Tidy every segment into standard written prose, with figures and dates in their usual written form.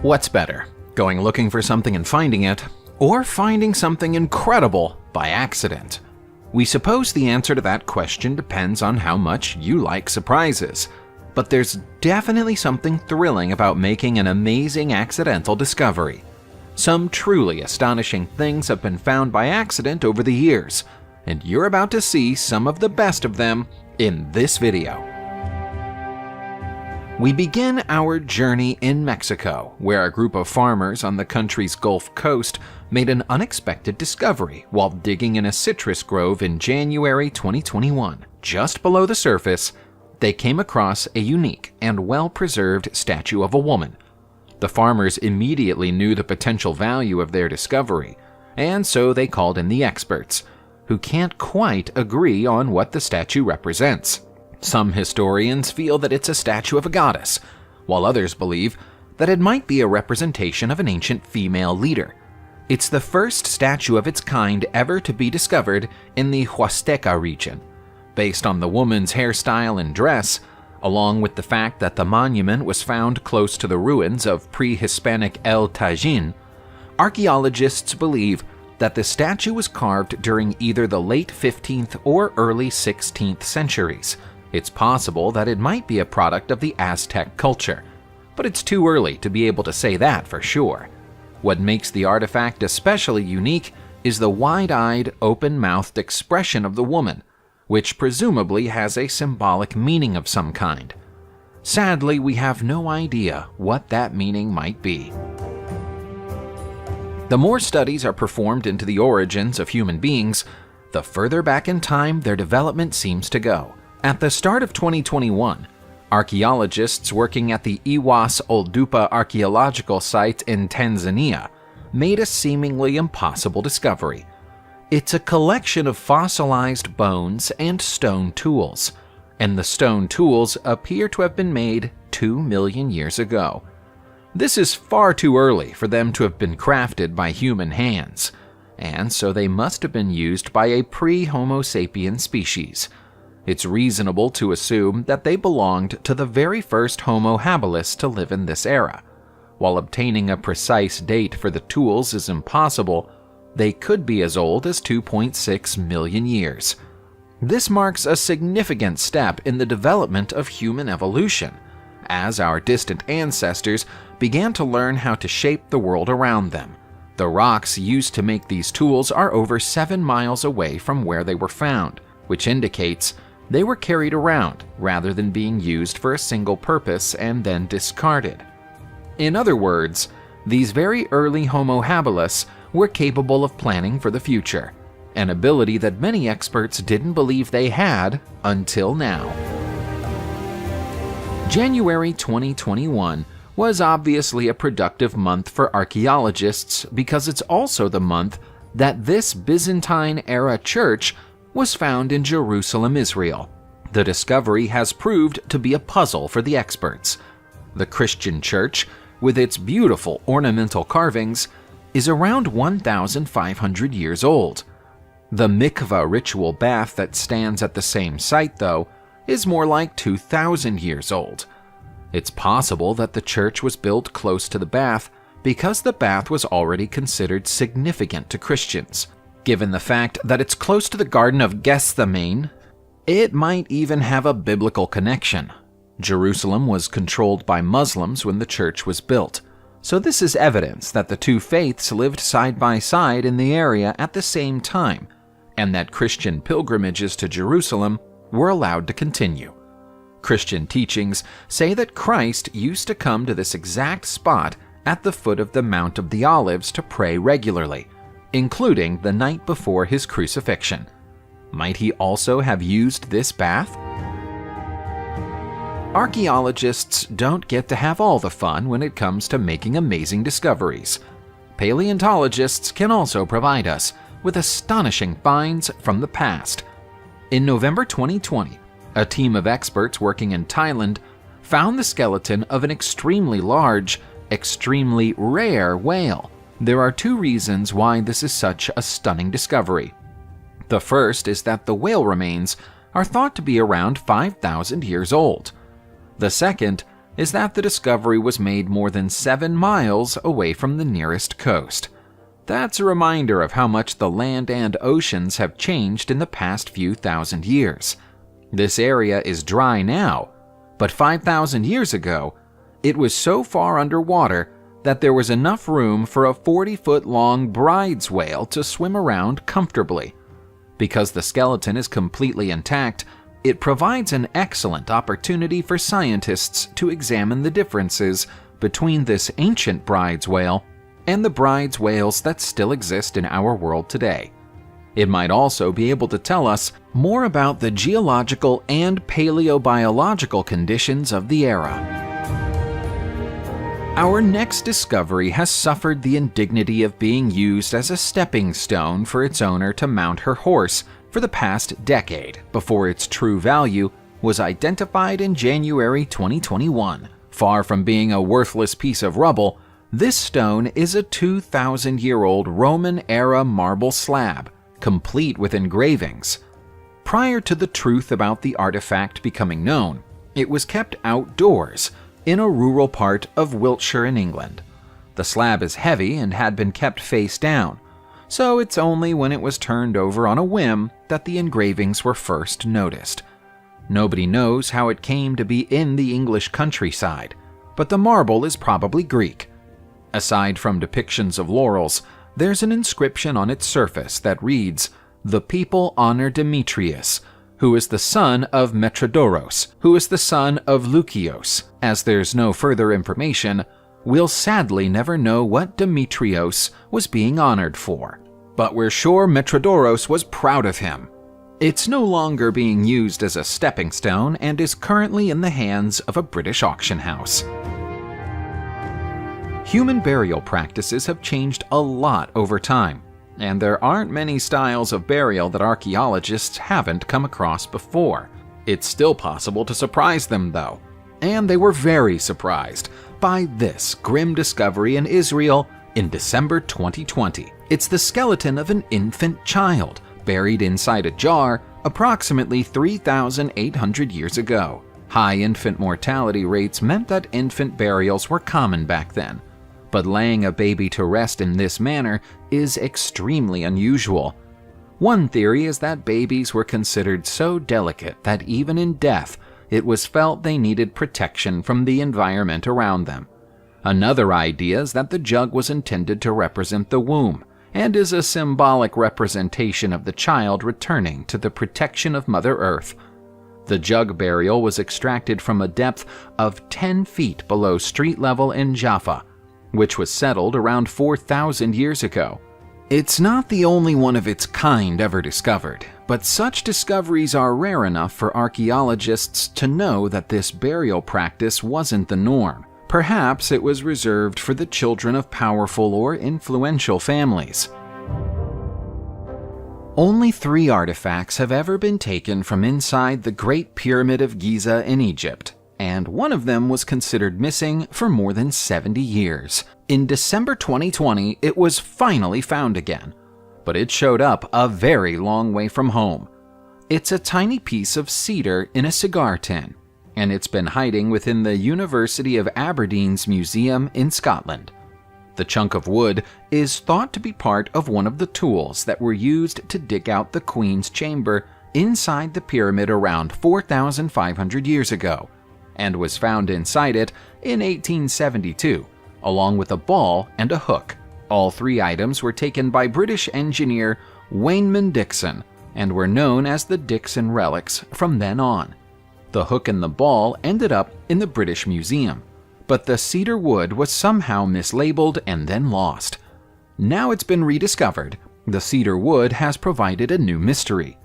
What's better, going looking for something and finding it, or finding something incredible by accident? We suppose the answer to that question depends on how much you like surprises. But there's definitely something thrilling about making an amazing accidental discovery. Some truly astonishing things have been found by accident over the years, and you're about to see some of the best of them in this video. We begin our journey in Mexico, where a group of farmers on the country's Gulf Coast made an unexpected discovery while digging in a citrus grove in January 2021. Just below the surface, they came across a unique and well-preserved statue of a woman. The farmers immediately knew the potential value of their discovery, and so they called in the experts, who can't quite agree on what the statue represents. Some historians feel that it's a statue of a goddess, while others believe that it might be a representation of an ancient female leader. It's the first statue of its kind ever to be discovered in the Huasteca region. Based on the woman's hairstyle and dress, along with the fact that the monument was found close to the ruins of pre-Hispanic El Tajín, archaeologists believe that the statue was carved during either the late 15th or early 16th centuries. It's possible that it might be a product of the Aztec culture, but it's too early to be able to say that for sure. What makes the artifact especially unique is the wide-eyed, open-mouthed expression of the woman, which presumably has a symbolic meaning of some kind. Sadly, we have no idea what that meaning might be. The more studies are performed into the origins of human beings, the further back in time their development seems to go. At the start of 2021, archaeologists working at the Iwas Oldupa Archaeological site in Tanzania made a seemingly impossible discovery. It's a collection of fossilized bones and stone tools, and the stone tools appear to have been made 2 million years ago. This is far too early for them to have been crafted by human hands, and so they must have been used by a pre-Homo sapien species. It's reasonable to assume that they belonged to the very first Homo habilis to live in this era. While obtaining a precise date for the tools is impossible, they could be as old as 2.6 million years. This marks a significant step in the development of human evolution, as our distant ancestors began to learn how to shape the world around them. The rocks used to make these tools are over 7 miles away from where they were found, which indicates they were carried around rather than being used for a single purpose and then discarded. In other words, these very early Homo habilis were capable of planning for the future, an ability that many experts didn't believe they had until now. January 2021 was obviously a productive month for archaeologists because it's also the month that this Byzantine-era church was found in Jerusalem, Israel. The discovery has proved to be a puzzle for the experts. The Christian church, with its beautiful ornamental carvings, is around 1,500 years old. The mikvah ritual bath that stands at the same site, though, is more like 2,000 years old. It's possible that the church was built close to the bath because the bath was already considered significant to Christians. Given the fact that it's close to the Garden of Gethsemane, it might even have a biblical connection. Jerusalem was controlled by Muslims when the church was built, so this is evidence that the two faiths lived side by side in the area at the same time, and that Christian pilgrimages to Jerusalem were allowed to continue. Christian teachings say that Christ used to come to this exact spot at the foot of the Mount of the Olives to pray regularly, including the night before his crucifixion. Might he also have used this bath? Archaeologists don't get to have all the fun when it comes to making amazing discoveries. Paleontologists can also provide us with astonishing finds from the past. In November 2020, a team of experts working in Thailand found the skeleton of an extremely large, extremely rare whale. There are two reasons why this is such a stunning discovery. The first is that the whale remains are thought to be around 5,000 years old. The second is that the discovery was made more than 7 miles away from the nearest coast. That's a reminder of how much the land and oceans have changed in the past few thousand years. This area is dry now, but 5,000 years ago, it was so far underwater that there was enough room for a 40-foot-long bride's whale to swim around comfortably. Because the skeleton is completely intact, it provides an excellent opportunity for scientists to examine the differences between this ancient bride's whale and the bride's whales that still exist in our world today. It might also be able to tell us more about the geological and paleobiological conditions of the era. Our next discovery has suffered the indignity of being used as a stepping stone for its owner to mount her horse for the past decade before its true value was identified in January 2021. Far from being a worthless piece of rubble, this stone is a 2,000-year-old Roman-era marble slab, complete with engravings. Prior to the truth about the artifact becoming known, it was kept outdoors in a rural part of Wiltshire in England. The slab is heavy and had been kept face down, so it's only when it was turned over on a whim that the engravings were first noticed. Nobody knows how it came to be in the English countryside, but the marble is probably Greek. Aside from depictions of laurels, there's an inscription on its surface that reads, "The people honor Demetrius, who is the son of Metrodoros, who is the son of Lucios." As there's no further information, we'll sadly never know what Demetrios was being honored for. But we're sure Metrodoros was proud of him. It's no longer being used as a stepping stone and is currently in the hands of a British auction house. Human burial practices have changed a lot over time, and there aren't many styles of burial that archaeologists haven't come across before. It's still possible to surprise them, though, and they were very surprised by this grim discovery in Israel in December 2020. It's the skeleton of an infant child buried inside a jar approximately 3,800 years ago. High infant mortality rates meant that infant burials were common back then, but laying a baby to rest in this manner is extremely unusual. One theory is that babies were considered so delicate that even in death, it was felt they needed protection from the environment around them. Another idea is that the jug was intended to represent the womb, and is a symbolic representation of the child returning to the protection of Mother Earth. The jug burial was extracted from a depth of 10 feet below street level in Jaffa, which was settled around 4,000 years ago. It's not the only one of its kind ever discovered, but such discoveries are rare enough for archaeologists to know that this burial practice wasn't the norm. Perhaps it was reserved for the children of powerful or influential families. Only 3 artifacts have ever been taken from inside the Great Pyramid of Giza in Egypt, and one of them was considered missing for more than 70 years. In December 2020, it was finally found again, but it showed up a very long way from home. It's a tiny piece of cedar in a cigar tin, and it's been hiding within the University of Aberdeen's museum in Scotland. The chunk of wood is thought to be part of one of the tools that were used to dig out the Queen's chamber inside the pyramid around 4,500 years ago, and was found inside it in 1872, along with a ball and a hook. All 3 items were taken by British engineer Wayneman Dixon, and were known as the Dixon relics from then on. The hook and the ball ended up in the British Museum, but the cedar wood was somehow mislabeled and then lost. Now it's been rediscovered. The cedar wood has provided a new mystery.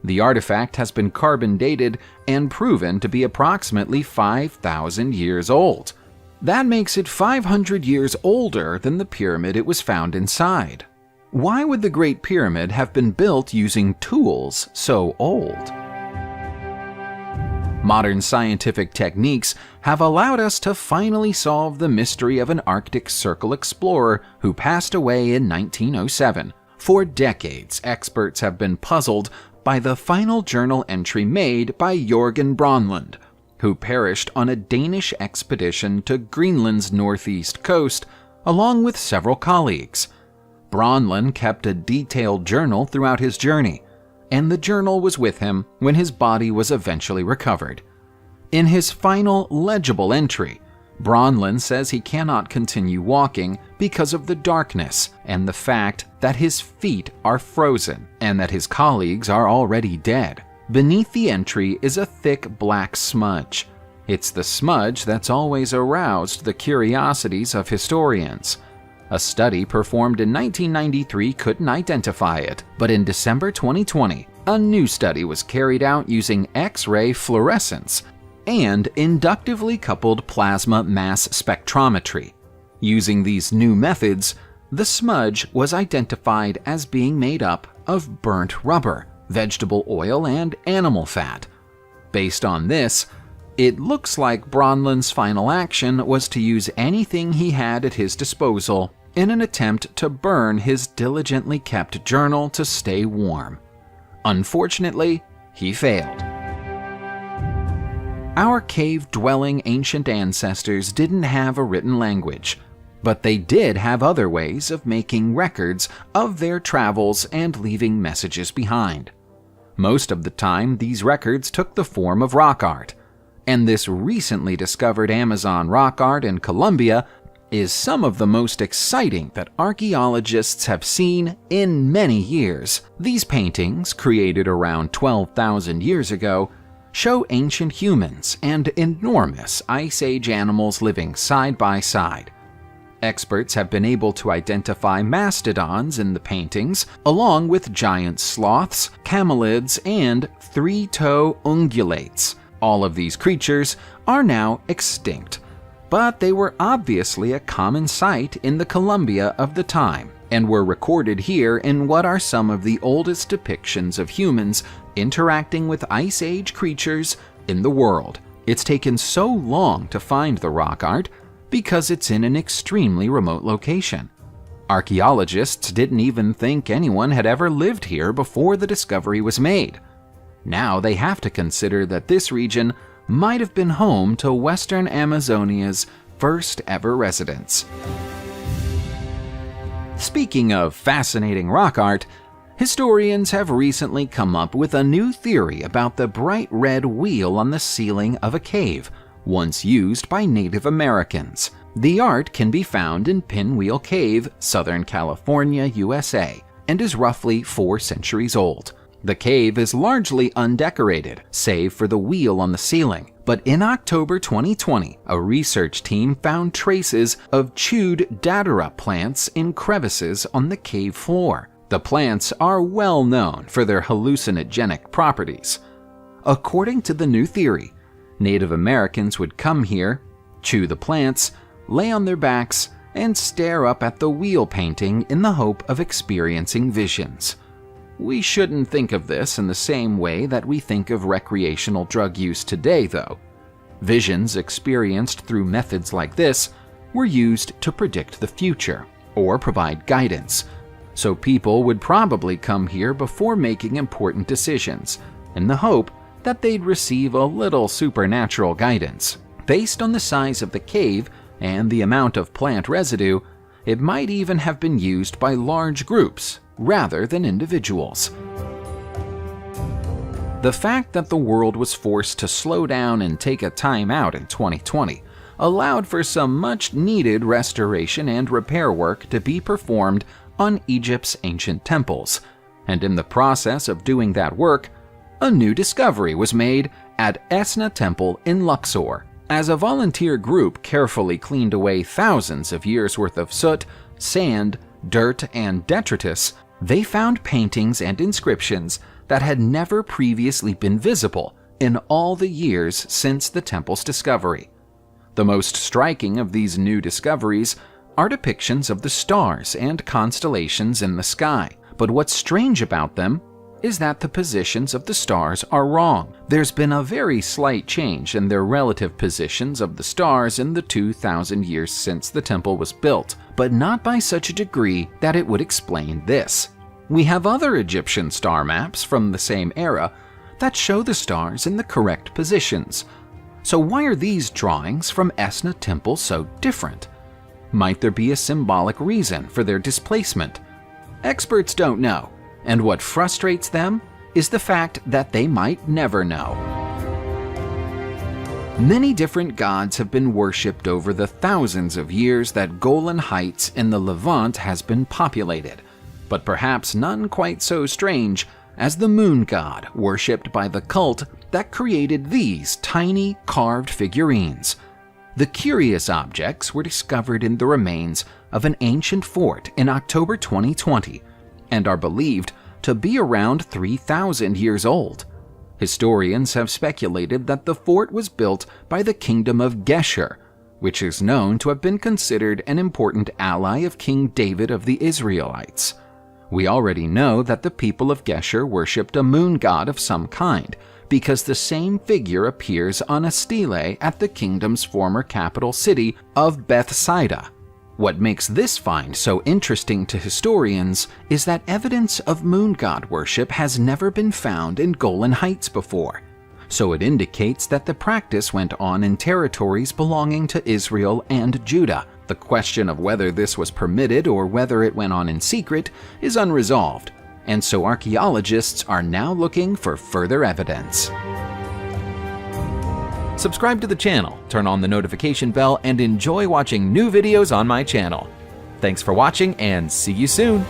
The artifact has been carbon dated and proven to be approximately 5,000 years old. That makes it 500 years older than the pyramid it was found inside. Why would the Great Pyramid have been built using tools so old? Modern scientific techniques have allowed us to finally solve the mystery of an Arctic Circle explorer who passed away in 1907. For decades, experts have been puzzled by the final journal entry made by Jorgen Bronn, who perished on a Danish expedition to Greenland's northeast coast, along with several colleagues. Bronn kept a detailed journal throughout his journey, and the journal was with him when his body was eventually recovered. In his final legible entry, Bronn says he cannot continue walking because of the darkness and the fact that his feet are frozen and that his colleagues are already dead. Beneath the entry is a thick black smudge. It's the smudge that's always aroused the curiosities of historians. A study performed in 1993 couldn't identify it, but in December 2020, a new study was carried out using X-ray fluorescence and inductively coupled plasma mass spectrometry. Using these new methods, the smudge was identified as being made up of burnt rubber, vegetable oil, and animal fat. Based on this, it looks like Bronn's final action was to use anything he had at his disposal in an attempt to burn his diligently kept journal to stay warm. Unfortunately, he failed. Our cave-dwelling ancient ancestors didn't have a written language, but they did have other ways of making records of their travels and leaving messages behind. Most of the time, these records took the form of rock art, and this recently discovered Amazon rock art in Colombia is some of the most exciting that archaeologists have seen in many years. These paintings, created around 12,000 years ago, show ancient humans and enormous Ice Age animals living side by side. Experts have been able to identify mastodons in the paintings, along with giant sloths, camelids, and three-toe ungulates. All of these creatures are now extinct, but they were obviously a common sight in the Colombia of the time, and were recorded here in what are some of the oldest depictions of humans interacting with Ice Age creatures in the world. It's taken so long to find the rock art because it's in an extremely remote location. Archaeologists didn't even think anyone had ever lived here before the discovery was made. Now they have to consider that this region might have been home to Western Amazonia's first ever residents. Speaking of fascinating rock art, historians have recently come up with a new theory about the bright red wheel on the ceiling of a cave, once used by Native Americans. The art can be found in Pinwheel Cave, Southern California, USA, and is roughly 4 centuries old. The cave is largely undecorated, save for the wheel on the ceiling. But in October 2020, a research team found traces of chewed datura plants in crevices on the cave floor. The plants are well known for their hallucinogenic properties. According to the new theory, Native Americans would come here, chew the plants, lay on their backs, and stare up at the wheel painting in the hope of experiencing visions. We shouldn't think of this in the same way that we think of recreational drug use today, though. Visions experienced through methods like this were used to predict the future or provide guidance, so people would probably come here before making important decisions, in the hope that they'd receive a little supernatural guidance. Based on the size of the cave and the amount of plant residue, it might even have been used by large groups rather than individuals. The fact that the world was forced to slow down and take a time out in 2020 allowed for some much-needed restoration and repair work to be performed on Egypt's ancient temples, and in the process of doing that work, a new discovery was made at Esna Temple in Luxor. As a volunteer group carefully cleaned away thousands of years' worth of soot, sand, dirt, and detritus, they found paintings and inscriptions that had never previously been visible in all the years since the temple's discovery. The most striking of these new discoveries are depictions of the stars and constellations in the sky, but what's strange about them is that the positions of the stars are wrong. There's been a very slight change in their relative positions of the stars in the 2,000 years since the temple was built, but not by such a degree that it would explain this. We have other Egyptian star maps from the same era that show the stars in the correct positions. So why are these drawings from Esna Temple so different? Might there be a symbolic reason for their displacement? Experts don't know, and what frustrates them is the fact that they might never know. Many different gods have been worshipped over the thousands of years that Golan Heights in the Levant has been populated, but perhaps none quite so strange as the moon god worshipped by the cult that created these tiny carved figurines. The curious objects were discovered in the remains of an ancient fort in October 2020 and are believed to be around 3,000 years old. Historians have speculated that the fort was built by the kingdom of Geshur, which is known to have been considered an important ally of King David of the Israelites. We already know that the people of Geshur worshipped a moon god of some kind, because the same figure appears on a stele at the kingdom's former capital city of Bethsaida. What makes this find so interesting to historians is that evidence of moon god worship has never been found in Golan Heights before, so it indicates that the practice went on in territories belonging to Israel and Judah. The question of whether this was permitted or whether it went on in secret is unresolved, and so archaeologists are now looking for further evidence. Subscribe to the channel, turn on the notification bell, and enjoy watching new videos on my channel. Thanks for watching, and see you soon!